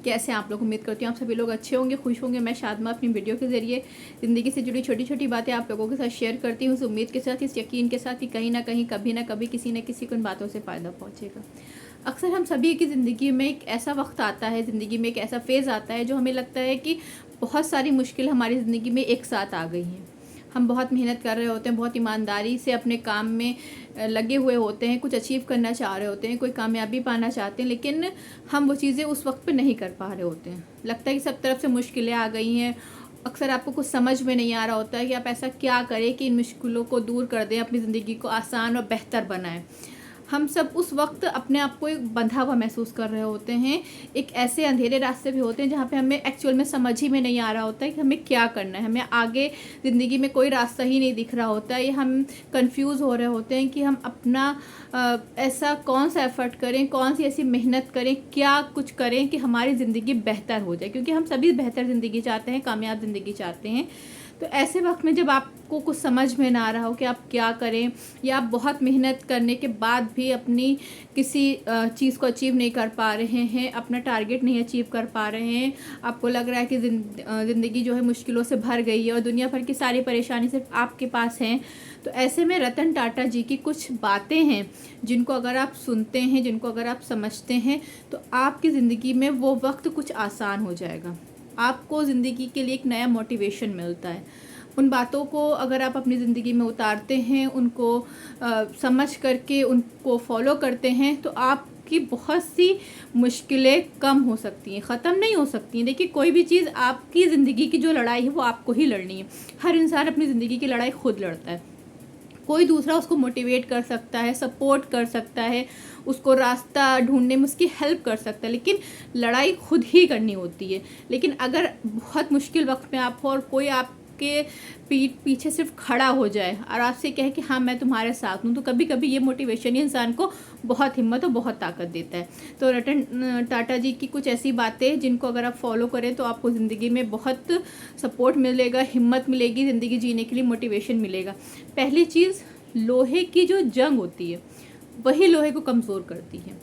कैसे आप लोग? उम्मीद करती हूँ आप सभी लोग अच्छे होंगे, खुश होंगे। मैं शादमा अपनी वीडियो के ज़रिए ज़िंदगी से जुड़ी छोटी छोटी बातें आप लोगों के साथ शेयर करती हूँ, इस उम्मीद के साथ, इस यकीन के साथ कि कहीं ना कहीं, कभी ना कभी, किसी न किसी को इन बातों से फ़ायदा पहुँचेगा। अक्सर हम सभी की ज़िंदगी में एक ऐसा वक्त आता है, ज़िंदगी में एक ऐसा फेज़ आता है जो हमें लगता है कि बहुत सारी मुश्किल हमारी ज़िंदगी में एक साथ आ गई हैं। हम बहुत मेहनत कर रहे होते हैं, बहुत ईमानदारी से अपने काम में लगे हुए होते हैं, कुछ अचीव करना चाह रहे होते हैं, कोई कामयाबी पाना चाहते हैं, लेकिन हम वो चीज़ें उस वक्त पे नहीं कर पा रहे होते हैं। लगता है कि सब तरफ से मुश्किलें आ गई हैं। अक्सर आपको कुछ समझ में नहीं आ रहा होता है कि आप ऐसा क्या करें कि इन मुश्किलों को दूर कर दें, अपनी ज़िंदगी को आसान और बेहतर बनाएं। हम सब उस वक्त अपने आप को एक बंधा हुआ महसूस कर रहे होते हैं। एक ऐसे अंधेरे रास्ते भी होते हैं जहाँ पे हमें एक्चुअल में समझ ही में नहीं आ रहा होता है कि हमें क्या करना है। हमें आगे ज़िंदगी में कोई रास्ता ही नहीं दिख रहा होता है, या हम कंफ्यूज हो रहे होते हैं कि हम अपना ऐसा कौन सा एफर्ट करें, कौन सी ऐसी मेहनत करें, क्या कुछ करें कि हमारी ज़िंदगी बेहतर हो जाए, क्योंकि हम सभी बेहतर ज़िंदगी चाहते हैं, कामयाब ज़िंदगी चाहते हैं। तो ऐसे वक्त में जब आपको कुछ समझ में ना आ रहा हो कि आप क्या करें, या आप बहुत मेहनत करने के बाद भी अपनी किसी चीज़ को अचीव नहीं कर पा रहे हैं, अपना टारगेट नहीं अचीव कर पा रहे हैं, आपको लग रहा है कि ज़िंदगी जो है मुश्किलों से भर गई है और दुनिया भर की सारी परेशानी सिर्फ आपके पास हैं, तो ऐसे में रतन टाटा जी की कुछ बातें हैं जिनको अगर आप सुनते हैं, जिनको अगर आप समझते हैं, तो आपकी ज़िंदगी में वो वक्त कुछ आसान हो जाएगा। आपको ज़िंदगी के लिए एक नया मोटिवेशन मिलता है। उन बातों को अगर आप अपनी ज़िंदगी में उतारते हैं, उनको समझ करके उनको फॉलो करते हैं, तो आपकी बहुत सी मुश्किलें कम हो सकती हैं, ख़त्म नहीं हो सकती हैं। देखिए, कोई भी चीज़, आपकी ज़िंदगी की जो लड़ाई है वो आपको ही लड़नी है। हर इंसान अपनी ज़िंदगी की लड़ाई खुद लड़ता है। कोई दूसरा उसको मोटिवेट कर सकता है, सपोर्ट कर सकता है, उसको रास्ता ढूंढने में उसकी हेल्प कर सकता है, लेकिन लड़ाई खुद ही करनी होती है। लेकिन अगर बहुत मुश्किल वक्त में आप हो और कोई आपके पीठ पीछे सिर्फ खड़ा हो जाए और आपसे कहे कि हाँ मैं तुम्हारे साथ हूँ, तो कभी कभी ये मोटिवेशन ही इंसान को बहुत हिम्मत और बहुत ताकत देता है। तो रतन टाटा जी की कुछ ऐसी बातें जिनको अगर आप फॉलो करें तो आपको ज़िंदगी में बहुत सपोर्ट मिलेगा, हिम्मत मिलेगी, ज़िंदगी जीने के लिए मोटिवेशन मिलेगा। पहली चीज़, लोहे की जो जंग होती है वही लोहे को कमज़ोर करती है।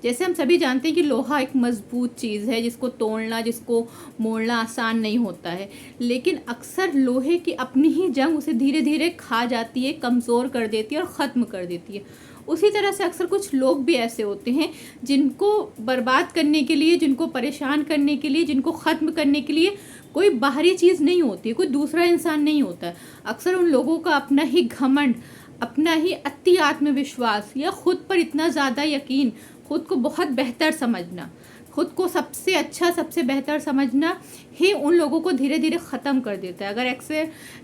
जैसे हम सभी जानते हैं कि लोहा एक मजबूत चीज़ है जिसको तोड़ना, जिसको मोड़ना आसान नहीं होता है, लेकिन अक्सर लोहे की अपनी ही जंग उसे धीरे धीरे खा जाती है, कमज़ोर कर देती है और ख़त्म कर देती है। उसी तरह से अक्सर कुछ लोग भी ऐसे होते हैं जिनको बर्बाद करने के लिए, जिनको परेशान करने के लिए, जिनको ख़त्म करने के लिए कोई बाहरी चीज़ नहीं होती है, कोई दूसरा इंसान नहीं होता है। अक्सर उन लोगों का अपना ही घमंड, अपना ही अति आत्मविश्वास, या खुद पर इतना ज़्यादा यकीन, खुद को बहुत बेहतर समझना, खुद को सबसे अच्छा, सबसे बेहतर समझना ही उन लोगों को धीरे धीरे ख़त्म कर देता है। अगर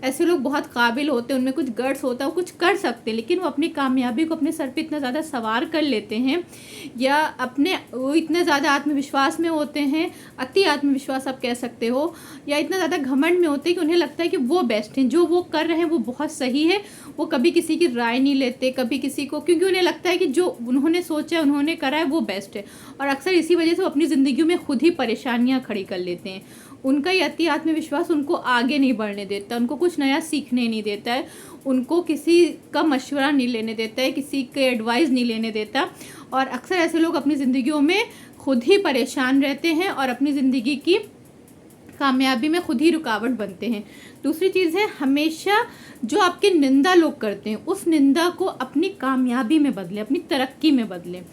ऐसे लोग बहुत काबिल होते हैं, उनमें कुछ गट्स होता है, वो कुछ कर सकते हैं, लेकिन वो अपनी कामयाबी को अपने सर पे इतना ज़्यादा सवार कर लेते हैं, या वो इतने ज़्यादा आत्मविश्वास में होते हैं, अति आत्मविश्वास आप कह सकते हो, या इतना ज़्यादा घमंड में होते हैं कि उन्हें लगता है कि वो बेस्ट हैं, जो वो कर रहे हैं वो बहुत सही है। वो कभी किसी की राय नहीं लेते, कभी किसी को, क्योंकि उन्हें लगता है कि जो उन्होंने सोचा है, उन्होंने करा है, वो बेस्ट है। और अक्सर इसी वजह से वो अपनी ज़िंदगी में खुद ही परेशानियां खड़ी कर लेते हैं। उनका ये अति आत्मविश्वास उनको आगे नहीं बढ़ने देता, उनको कुछ नया सीखने नहीं देता है, उनको किसी का मशवरा नहीं लेने देता है, किसी के एडवाइस नहीं लेने देता। और अक्सर ऐसे लोग अपनी ज़िंदगियों में खुद ही परेशान रहते हैं और अपनी ज़िंदगी की कामयाबी में खुद ही रुकावट बनते हैं। दूसरी चीज़ है, हमेशा जो आपकी निंदा लोग करते हैं उस निंदा को अपनी कामयाबी में बदलें, अपनी तरक्की में बदलें।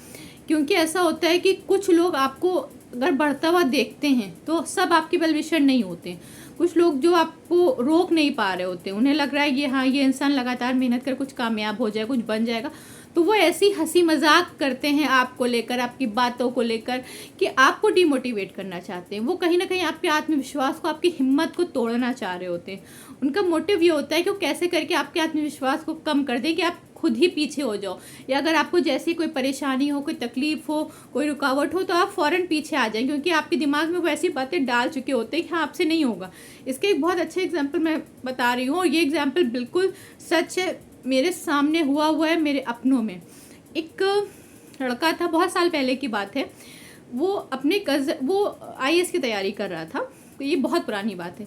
क्योंकि ऐसा होता है कि कुछ लोग आपको अगर बढ़ता हुआ देखते हैं तो सब आपके वेल विशर नहीं होते। कुछ लोग जो आपको रोक नहीं पा रहे होते, उन्हें लग रहा है कि हाँ ये इंसान लगातार मेहनत कर कुछ कामयाब हो जाए, कुछ बन जाएगा, तो वो ऐसी हंसी मजाक करते हैं आपको लेकर, आपकी बातों को लेकर, कि आपको डिमोटिवेट करना चाहते हैं। वो कहीं ना कहीं आपके आत्मविश्वास को, आपकी हिम्मत को तोड़ना चाह रहे होते हैं। उनका मोटिव ये होता है कि वो कैसे करके आपके आत्मविश्वास को कम कर दें कि आप खुद ही पीछे हो जाओ, या अगर आपको जैसी कोई परेशानी हो, कोई तकलीफ हो, कोई रुकावट हो, तो आप फ़ौरन पीछे आ जाएं, क्योंकि आपके दिमाग में वो ऐसी बातें डाल चुके होते हैं कि हाँ आपसे नहीं होगा। इसके एक बहुत अच्छे एग्जाम्पल मैं बता रही हूँ, और ये एग्जाम्पल बिल्कुल सच है, मेरे सामने हुआ है, मेरे अपनों में। एक लड़का था, बहुत साल पहले की बात है, वो अपने वो IAS की तैयारी कर रहा था, तो ये बहुत पुरानी बात है।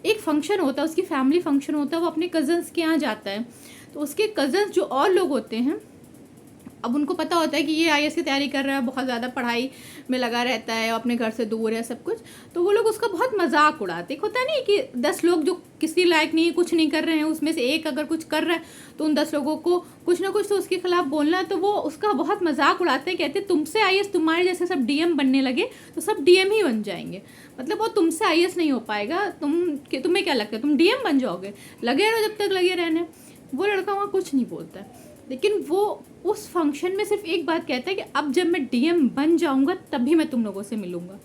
एक फंक्शन होता है, उसकी फैमिली फंक्शन होता है, वो अपने कज़न्स के यहाँ जाता है, तो उसके कज़न्स जो और लोग होते हैं अब उनको पता होता है कि ये IAS की तैयारी कर रहा है, बहुत ज़्यादा पढ़ाई में लगा रहता है, अपने घर से दूर है सब कुछ, तो वो लोग उसका बहुत मजाक उड़ाते। होता नहीं कि 10 लोग जो किसी लायक नहीं है, कुछ नहीं कर रहे हैं, उसमें से एक अगर कुछ कर रहा है तो उन 10 लोगों को कुछ ना कुछ तो उसके खिलाफ बोलना है, तो वो उसका बहुत मजाक उड़ाते हैं। कहते तुमसे IAS, तुम्हारे जैसे सब DM बनने लगे तो सब DM ही बन जाएंगे, मतलब वो तुमसे IAS नहीं हो पाएगा, तुम्हें क्या लगता है तुम DM बन जाओगे, लगे रहो जब तक लगे रहने। वो लड़का वहाँ कुछ नहीं बोलता है, लेकिन वो उस फंक्शन में सिर्फ एक बात कहता है कि अब जब मैं DM बन जाऊँगा तभी मैं तुम लोगों से मिलूँगा।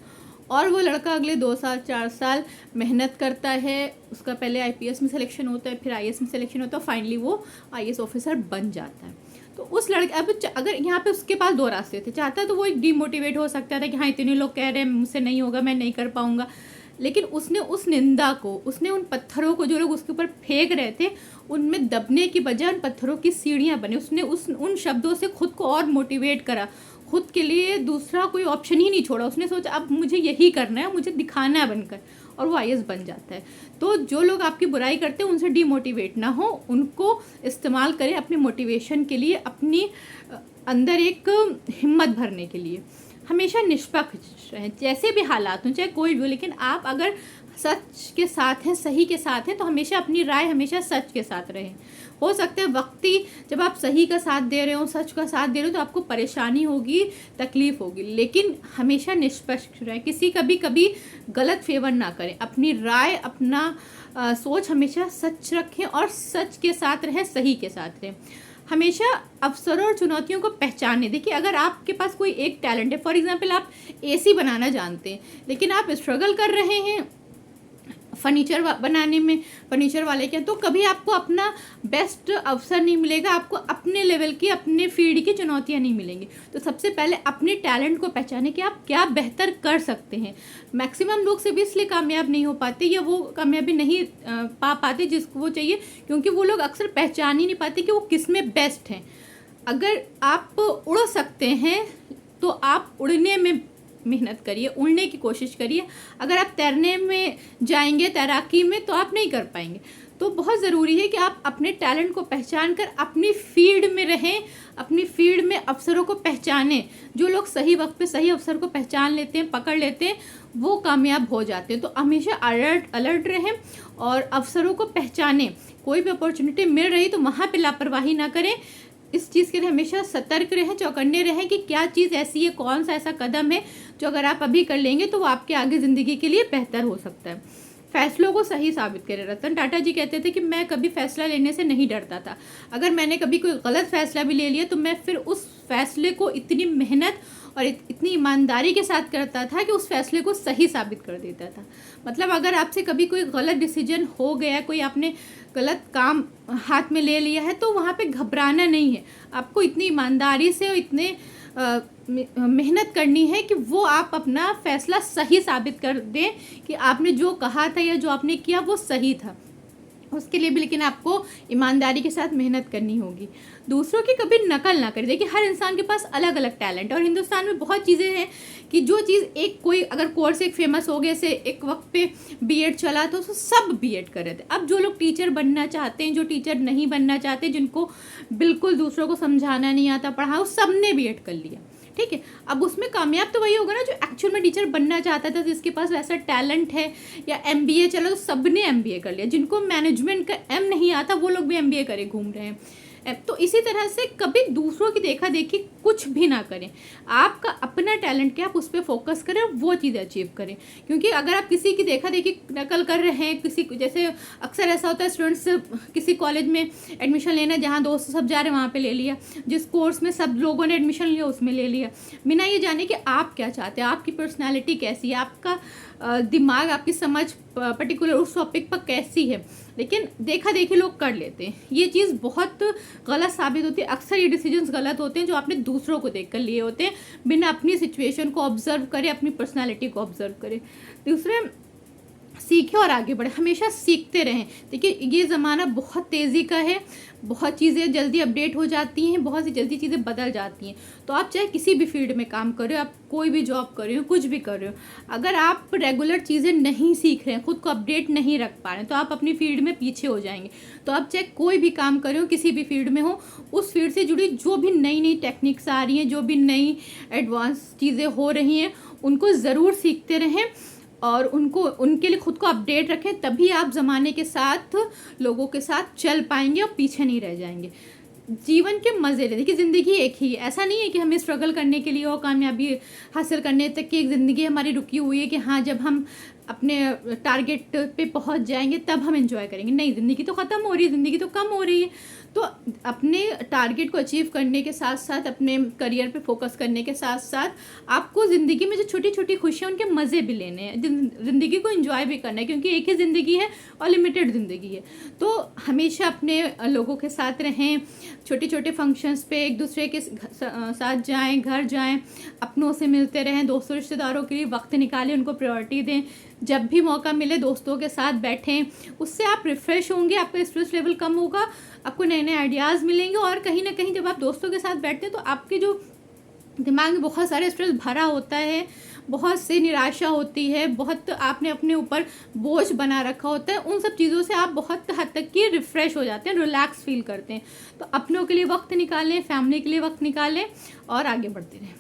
और वो लड़का अगले 2 साल 4 साल मेहनत करता है, उसका पहले IPS में सिलेक्शन होता है, फिर IAS में सिलेक्शन होता है, फाइनली वो IAS ऑफिसर बन जाता है। तो उस लड़के अब अगर यहाँ पे उसके पास 2 रास्ते थे, चाहता तो वो एक डिमोटिवेट हो सकता था कि हाँ इतने लोग कह रहे हैं मुझसे नहीं होगा, मैं नहीं कर पाऊँगा, लेकिन उसने उस निंदा को, उसने उन पत्थरों को जो लोग उसके ऊपर फेंक रहे थे उनमें दबने की बजाय उन पत्थरों की सीढ़ियाँ बने। उसने उन शब्दों से खुद को और मोटिवेट करा, खुद के लिए दूसरा कोई ऑप्शन ही नहीं छोड़ा। उसने सोचा अब मुझे यही करना है, मुझे दिखाना है बनकर, और वो IAS बन जाता है। तो जो लोग आपकी बुराई करते हैं उनसे डिमोटिवेट ना हो, उनको इस्तेमाल करें अपने मोटिवेशन के लिए, अपनी अंदर एक हिम्मत भरने के लिए। हमेशा निष्पक्ष रहें, जैसे भी हालात हों, चाहे कोई भी हो, लेकिन आप अगर सच के साथ हैं, सही के साथ हैं, तो हमेशा अपनी राय हमेशा सच के साथ रहें। हो सकता है वक्ती जब आप सही का साथ दे रहे हो, सच का साथ दे रहे हो, तो आपको परेशानी होगी, तकलीफ होगी, लेकिन हमेशा निष्पक्ष रहें, किसी कभी गलत फेवर ना करें, अपनी राय, अपना सोच हमेशा सच रखें और सच के साथ रहें, सही के साथ रहें। हमेशा अवसरों और चुनौतियों को पहचानें। देखिए अगर आपके पास कोई एक टैलेंट है, फॉर एग्जांपल आप AC बनाना जानते हैं, लेकिन आप स्ट्रगल कर रहे हैं फर्नीचर बनाने में, फर्नीचर वाले के, तो कभी आपको अपना बेस्ट अवसर नहीं मिलेगा, आपको अपने लेवल की, अपने फील्ड की चुनौतियां नहीं मिलेंगी। तो सबसे पहले अपने टैलेंट को पहचानें कि आप क्या बेहतर कर सकते हैं। मैक्सिमम लोग सिर्फ इसलिए कामयाब नहीं हो पाते या वो कामयाबी नहीं पा पाते जिसको वो चाहिए, क्योंकि वो लोग अक्सर पहचान ही नहीं पाते कि वो किस में बेस्ट हैं। अगर आप उड़ सकते हैं तो आप उड़ने में मेहनत करिए, उड़ने की कोशिश करिए। अगर आप तैरने में जाएंगे, तैराकी में, तो आप नहीं कर पाएंगे। तो बहुत ज़रूरी है कि आप अपने टैलेंट को पहचान कर अपनी फील्ड में रहें, अपनी फील्ड में अवसरों को पहचानें। जो लोग सही वक्त पे सही अवसर को पहचान लेते हैं, पकड़ लेते हैं, वो कामयाब हो जाते हैं। तो हमेशा अलर्ट रहें और अवसरों को पहचानें। कोई भी अपॉर्चुनिटी मिल रही तो वहाँ पर लापरवाही ना करें। इस चीज़ के लिए हमेशा सतर्क रहें, चौकन्ने रहें कि क्या चीज़ ऐसी है, कौन सा ऐसा कदम है जो अगर आप अभी कर लेंगे तो वो आपके आगे ज़िंदगी के लिए बेहतर हो सकता है। फैसलों को सही साबित करें। रतन टाटा जी कहते थे कि मैं कभी फैसला लेने से नहीं डरता था। अगर मैंने कभी कोई गलत फैसला भी ले लिया तो मैं फिर उस फैसले को इतनी मेहनत और इतनी ईमानदारी के साथ करता था कि उस फैसले को सही साबित कर देता था। मतलब अगर आपसे कभी कोई गलत डिसीजन हो गया, कोई आपने गलत काम हाथ में ले लिया है, तो वहाँ पे घबराना नहीं है। आपको इतनी ईमानदारी से और इतने मेहनत करनी है कि वो आप अपना फैसला सही साबित कर दें कि आपने जो कहा था या जो आपने किया वो सही था। उसके लिए भी लेकिन आपको ईमानदारी के साथ मेहनत करनी होगी। दूसरों की कभी नकल ना करें। देखिए हर इंसान के पास अलग अलग टैलेंट, और हिंदुस्तान में बहुत चीज़ें हैं कि जो चीज़ एक कोई अगर कोर्स एक फेमस हो गए, से एक वक्त पे BEd चला तो सब BEd कर रहे थे। अब जो लोग टीचर बनना चाहते हैं, जो टीचर नहीं बनना चाहते, जिनको बिल्कुल दूसरों को समझाना नहीं आता, पढ़ाओ, सब ने BEd कर लिया, ठीक है। अब उसमें कामयाब तो वही होगा ना जो एक्चुअल में टीचर बनना चाहता था, जिसके पास वैसा टैलेंट है। या MBA चलो तो सब ने MBA कर लिया, जिनको मैनेजमेंट का M नहीं आता वो लोग भी MBA करे घूम रहे हैं। तो इसी तरह से कभी दूसरों की देखा देखी कुछ भी ना करें। आपका अपना टैलेंट क्या, आप उस पर फोकस करें और वो चीज़ अचीव करें। क्योंकि अगर आप किसी की देखा देखी नकल कर रहे हैं, किसी जैसे अक्सर ऐसा होता है स्टूडेंट्स किसी कॉलेज में एडमिशन लेना, जहाँ दोस्त सब जा रहे हैं वहाँ पे ले लिया, जिस कोर्स में सब लोगों ने एडमिशन लिया उसमें ले लिया, बिना ये जाने कि आप क्या चाहते हैं, आपकी पर्सनैलिटी कैसी है, आपका दिमाग, आपकी समझ पर्टिकुलर उस टॉपिक पर कैसी है। लेकिन देखा देखी लोग कर लेते हैं, ये चीज़ बहुत गलत साबित होती है। अक्सर ये डिसीजंस गलत होते हैं जो आपने दूसरों को देख कर लिए होते हैं, बिना अपनी सिचुएशन को ऑब्जर्व करें, अपनी पर्सनालिटी को ऑब्जर्व करें। दूसरे सीखें और आगे बढ़ें, हमेशा सीखते रहें। देखिए ये ज़माना बहुत तेज़ी का है, बहुत चीज़ें जल्दी अपडेट हो जाती हैं, बहुत सी जल्दी चीज़ें बदल जाती हैं। तो आप चाहे किसी भी फील्ड में काम कर रहे हो, आप कोई भी जॉब कर रहे हो, कुछ भी कर रहे हो, अगर आप रेगुलर चीज़ें नहीं सीख रहे हैं, खुद को अपडेट नहीं रख पा रहे हैं, तो आप अपनी फील्ड में पीछे हो जाएंगे। तो आप चाहे कोई भी काम कर रहे हो, किसी भी फील्ड में हो, उस फील्ड से जुड़ी जो भी नई नई टेक्निक्स आ रही हैं, जो भी नई एडवांस चीज़ें हो रही हैं, उनको ज़रूर सीखते रहें और उनको उनके लिए खुद को अपडेट रखें। तभी आप ज़माने के साथ, लोगों के साथ चल पाएंगे और पीछे नहीं रह जाएंगे। जीवन के मज़े लें। देखिए ज़िंदगी एक ही है, ऐसा नहीं है कि हमें स्ट्रगल करने के लिए और कामयाबी हासिल करने तक की एक ज़िंदगी हमारी रुकी हुई है कि हाँ जब हम अपने टारगेट पे पहुंच जाएंगे तब हम एंजॉय करेंगे। नहीं, ज़िंदगी तो ख़त्म हो रही है, ज़िंदगी तो कम हो रही है। तो अपने टारगेट को अचीव करने के साथ साथ, अपने करियर पे फोकस करने के साथ साथ, आपको ज़िंदगी में जो छोटी छोटी खुशियाँ, उनके मज़े भी लेने हैं, ज़िंदगी को एंजॉय भी करना है, क्योंकि एक ही ज़िंदगी है और लिमिटेड ज़िंदगी है। तो हमेशा अपने लोगों के साथ रहें, छोटे छोटे फंक्शंस पे एक दूसरे के साथ जाएं, घर जाएं, अपनों से मिलते रहें, दोस्तों रिश्तेदारों के लिए वक्त निकालें, उनको प्रायोरिटी दें। जब भी मौका मिले दोस्तों के साथ बैठें, उससे आप रिफ़्रेश होंगे, आपका स्ट्रेस लेवल कम होगा, आपको नए नए आइडियाज़ मिलेंगे। और कहीं ना कहीं जब आप दोस्तों के साथ बैठते हैं तो आपके जो दिमाग में बहुत सारे स्ट्रेस भरा होता है, बहुत सी निराशा होती है, बहुत आपने अपने ऊपर बोझ बना रखा होता है, उन सब चीज़ों से आप बहुत हद तक की रिफ़्रेश हो जाते हैं, रिलैक्स फील करते हैं। तो अपनों के लिए वक्त निकालें, फैमिली के लिए वक्त निकालें और आगे बढ़ते रहें।